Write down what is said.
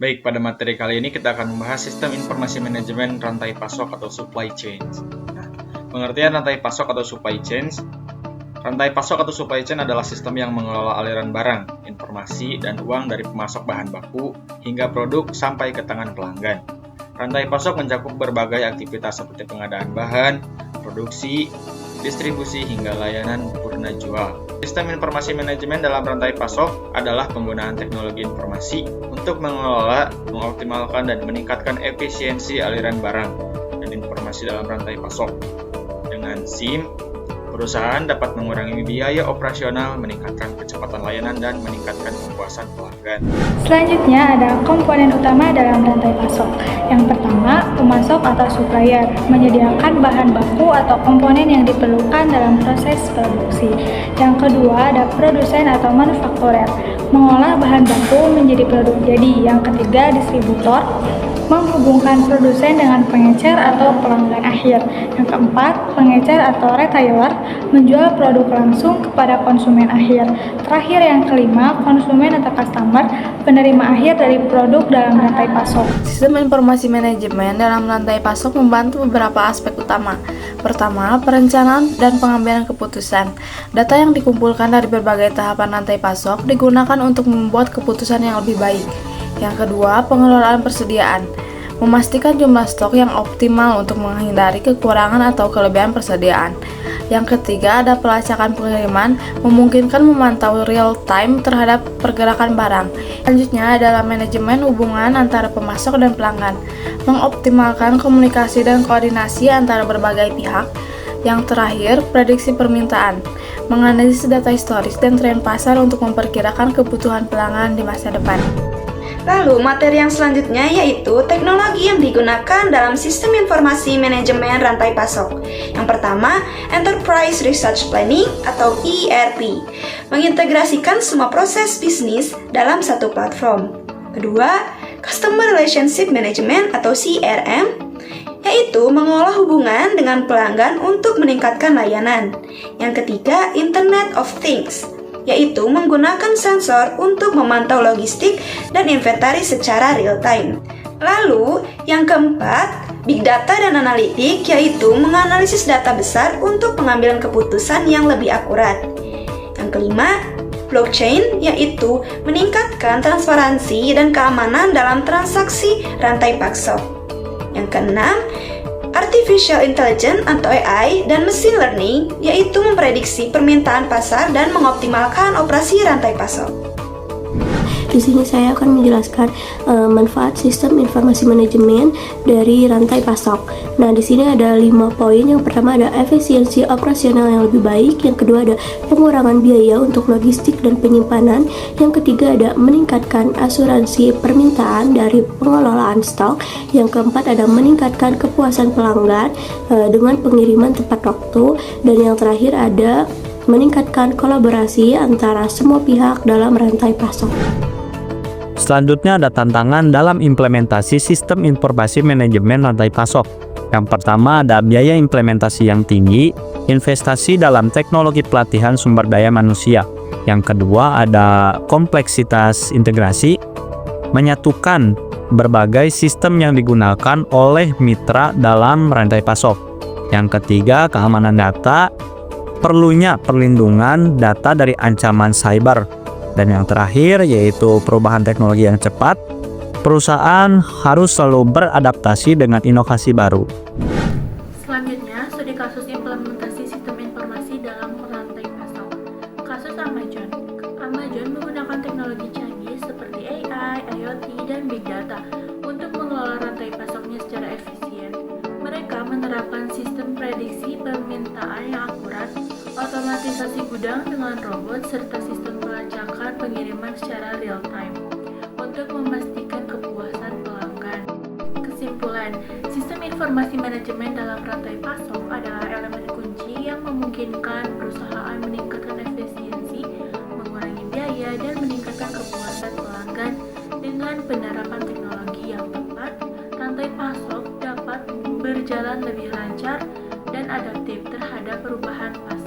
Baik, pada materi kali ini kita akan membahas sistem informasi manajemen rantai pasok atau supply chain. Nah, pengertian rantai pasok atau supply chain. Rantai pasok atau supply chain adalah sistem yang mengelola aliran barang, informasi, dan uang dari pemasok bahan baku hingga produk sampai ke tangan pelanggan. Rantai pasok mencakup berbagai aktivitas seperti pengadaan bahan, produksi, distribusi, hingga layanan purna jual. Sistem informasi manajemen dalam rantai pasok adalah penggunaan teknologi informasi untuk mengelola, mengoptimalkan, dan meningkatkan efisiensi aliran barang dan informasi dalam rantai pasok. Dengan SIM, perusahaan dapat mengurangi biaya operasional, meningkatkan kecepatan layanan, dan meningkatkan kepuasan pelanggan. Selanjutnya ada komponen utama dalam rantai pasok. Yang pertama, pemasok atau supplier, menyediakan bahan baku atau komponen yang diperlukan dalam proses produksi. Yang kedua, ada produsen atau manufakturer, mengolah bahan baku menjadi produk jadi. Yang ketiga, distributor, menghubungkan produsen dengan pengecer atau pelanggan akhir. Yang keempat, pengecer atau retailer, menjual produk langsung kepada konsumen akhir. Terakhir yang kelima, konsumen atau customer, penerima akhir dari produk dalam rantai pasok. Sistem informasi manajemen dalam rantai pasok membantu beberapa aspek utama. Pertama, perencanaan dan pengambilan keputusan. Data yang dikumpulkan dari berbagai tahapan rantai pasok digunakan untuk membuat keputusan yang lebih baik. Yang kedua, pengelolaan persediaan. Memastikan jumlah stok yang optimal untuk menghindari kekurangan atau kelebihan persediaan. Yang ketiga, ada pelacakan pengiriman, memungkinkan memantau real time terhadap pergerakan barang. Selanjutnya adalah manajemen hubungan antara pemasok dan pelanggan, mengoptimalkan komunikasi dan koordinasi antara berbagai pihak. Yang terakhir, prediksi permintaan, menganalisis data historis dan tren pasar untuk memperkirakan kebutuhan pelanggan di masa depan. Lalu, materi yang selanjutnya yaitu teknologi yang digunakan dalam sistem informasi manajemen rantai pasok. Yang pertama, Enterprise Resource Planning atau ERP, mengintegrasikan semua proses bisnis dalam satu platform. Kedua, Customer Relationship Management atau CRM, yaitu mengolah hubungan dengan pelanggan untuk meningkatkan layanan. Yang ketiga, Internet of Things, yaitu menggunakan sensor untuk memantau logistik dan inventaris secara real-time. Lalu, yang keempat, Big Data dan Analitik, yaitu menganalisis data besar untuk pengambilan keputusan yang lebih akurat. Yang kelima, Blockchain, yaitu meningkatkan transparansi dan keamanan dalam transaksi rantai pasok. Yang keenam, Artificial Intelligence atau AI dan Machine Learning, yaitu memprediksi permintaan pasar dan mengoptimalkan operasi rantai pasok. Di sini saya akan menjelaskan manfaat sistem informasi manajemen dari rantai pasok. Nah, di sini ada 5 poin. Yang pertama ada efisiensi operasional yang lebih baik. Yang kedua ada pengurangan biaya untuk logistik dan penyimpanan. Yang ketiga ada meningkatkan asuransi permintaan dari pengelolaan stok. Yang keempat ada meningkatkan kepuasan pelanggan dengan pengiriman tepat waktu. Dan yang terakhir ada meningkatkan kolaborasi antara semua pihak dalam rantai pasok. Selanjutnya ada tantangan dalam implementasi sistem informasi manajemen rantai pasok. Yang pertama ada biaya implementasi yang tinggi, investasi dalam teknologi pelatihan sumber daya manusia. Yang kedua ada kompleksitas integrasi, menyatukan berbagai sistem yang digunakan oleh mitra dalam rantai pasok. Yang ketiga keamanan data, perlunya perlindungan data dari ancaman cyber. Dan yang terakhir yaitu perubahan teknologi yang cepat. Perusahaan harus selalu beradaptasi dengan inovasi baru. Selanjutnya, studi kasus implementasi sistem informasi dalam rantai pasok. Kasus Amazon. Amazon menggunakan teknologi canggih seperti AI, IoT, dan Big Data untuk mengelola rantai pasoknya secara efisien. Mereka menerapkan sistem prediksi permintaan yang akurat, otomatisasi gudang dengan robot, serta sistem pelacakan pengiriman secara real-time untuk memastikan kepuasan pelanggan. Kesimpulan, sistem informasi manajemen dalam rantai pasok adalah elemen kunci yang memungkinkan perusahaan meningkatkan efisiensi, mengurangi biaya, dan meningkatkan kepuasan pelanggan. Dengan penerapan teknologi yang tepat, rantai pasok dapat berjalan lebih lancar dan adaptif terhadap perubahan pasar.